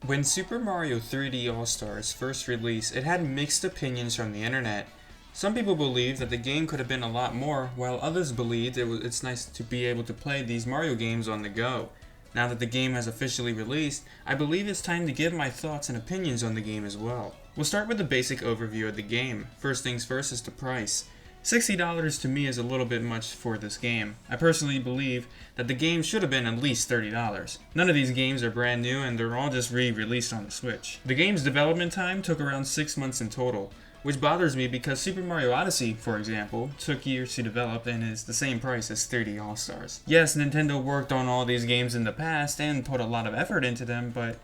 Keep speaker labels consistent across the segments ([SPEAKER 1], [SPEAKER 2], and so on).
[SPEAKER 1] When Super Mario 3D All-Stars first released, it had mixed opinions from the internet. Some people believed that the game could have been a lot more, while others believed it's nice to be able to play these Mario games on the go. Now that the game has officially released, I believe it's time to give my thoughts and opinions on the game as well. We'll start with the basic overview of the game. First things first is the price. $60 to me is a little bit much for this game. I personally believe that the game should have been at least $30. None of these games are brand new and they're all just re-released on the Switch. The game's development time took around 6 months in total, which bothers me because Super Mario Odyssey, for example, took years to develop and is the same price as 3D All-Stars. Yes, Nintendo worked on all these games in the past and put a lot of effort into them, but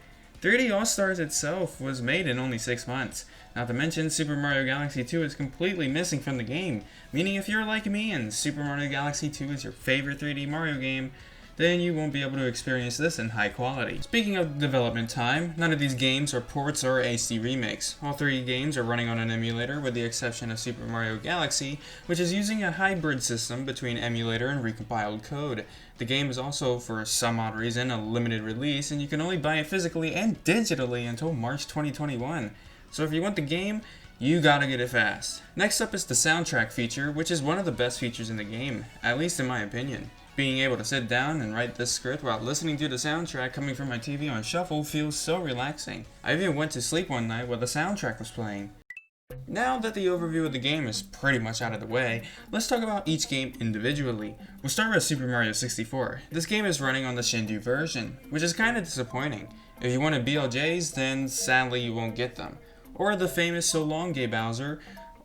[SPEAKER 1] 3D All-Stars itself was made in only 6 months. Not to mention, Super Mario Galaxy 2 is completely missing from the game, meaning if you're like me and Super Mario Galaxy 2 is your favorite 3D Mario game, then you won't be able to experience this in high quality. Speaking of development time, none of these games are ports or HD remakes. All 3 games are running on an emulator with the exception of Super Mario Galaxy, which is using a hybrid system between emulator and recompiled code. The game is also, for some odd reason, a limited release, and you can only buy it physically and digitally until March 2021. So if you want the game, you gotta get it fast. Next up is the soundtrack feature, which is one of the best features in the game, at least in my opinion. Being able to sit down and write this script while listening to the soundtrack coming from my TV on shuffle feels so relaxing. I even went to sleep one night while the soundtrack was playing. Now that the overview of the game is pretty much out of the way, let's talk about each game individually. We'll start with Super Mario 64. This game is running on the Shinju version, which is kinda disappointing. If you wanted BLJs, then sadly you won't get them. Or the famous So Long Gay Bowser.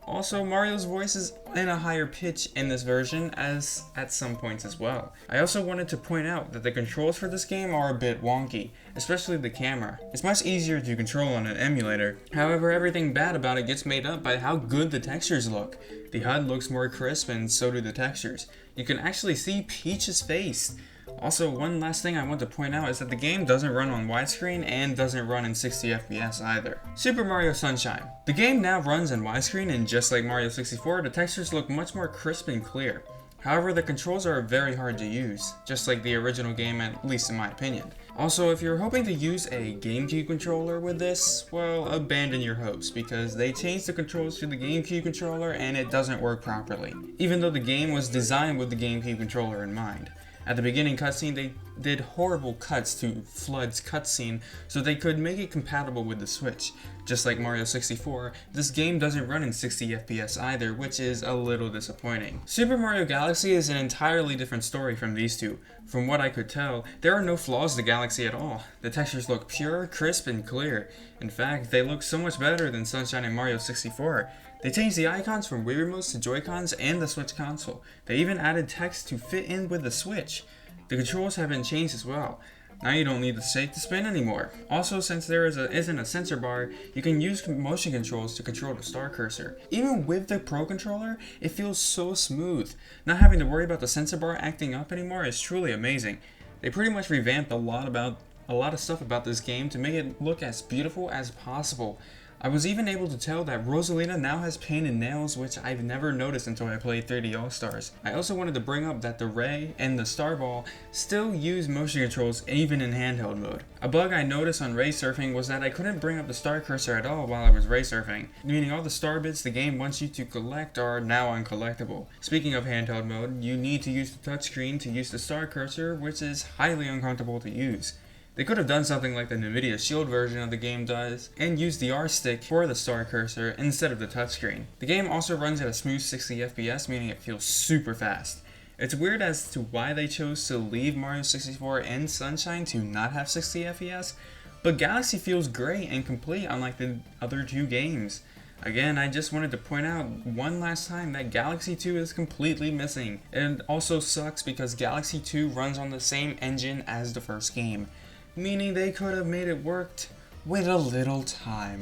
[SPEAKER 1] Also, Mario's voice is in a higher pitch in this version, as at some points as well. I also wanted to point out that the controls for this game are a bit wonky, especially the camera. It's much easier to control on an emulator. However, everything bad about it gets made up by how good the textures look. The HUD looks more crisp and so do the textures. You can actually see Peach's face. Also, one last thing I want to point out is that the game doesn't run on widescreen and doesn't run in 60 FPS either. Super Mario Sunshine. The game now runs in widescreen, and just like Mario 64, the textures look much more crisp and clear. However, the controls are very hard to use, just like the original game, at least in my opinion. Also, if you're hoping to use a GameCube controller with this, well, abandon your hopes, because they changed the controls to the GameCube controller and it doesn't work properly, even though the game was designed with the GameCube controller in mind. At the beginning cutscene, they did horrible cuts to FLUDD's cutscene so they could make it compatible with the Switch. Just like Mario 64, this game doesn't run in 60 FPS either, which is a little disappointing. Super Mario Galaxy is an entirely different story from these two. From what I could tell, there are no flaws to Galaxy at all. The textures look pure, crisp, and clear. In fact, they look so much better than Sunshine and Mario 64. They changed the icons from Wii Remotes to Joy-Cons and the Switch console. They even added text to fit in with the Switch. The controls have been changed as well. Now you don't need the shake to spin anymore. Also, since there isn't a sensor bar, you can use motion controls to control the star cursor. Even with the Pro Controller, it feels so smooth. Not having to worry about the sensor bar acting up anymore is truly amazing. They pretty much revamped a lot of stuff about this game to make it look as beautiful as possible. I was even able to tell that Rosalina now has painted nails, which I've never noticed until I played 3D All-Stars. I also wanted to bring up that the Ray and the Star Ball still use motion controls even in handheld mode. A bug I noticed on Ray Surfing was that I couldn't bring up the star cursor at all while I was Ray Surfing, meaning all the star bits the game wants you to collect are now uncollectible. Speaking of handheld mode, you need to use the touchscreen to use the star cursor, which is highly uncomfortable to use. They could have done something like the NVIDIA Shield version of the game does, and used the R stick for the star cursor instead of the touchscreen. The game also runs at a smooth 60 FPS, meaning it feels super fast. It's weird as to why they chose to leave Mario 64 and Sunshine to not have 60 FPS, but Galaxy feels great and complete unlike the other two games. Again, I just wanted to point out one last time that Galaxy 2 is completely missing. It also sucks because Galaxy 2 runs on the same engine as the first game, meaning they could have made it work with a little time.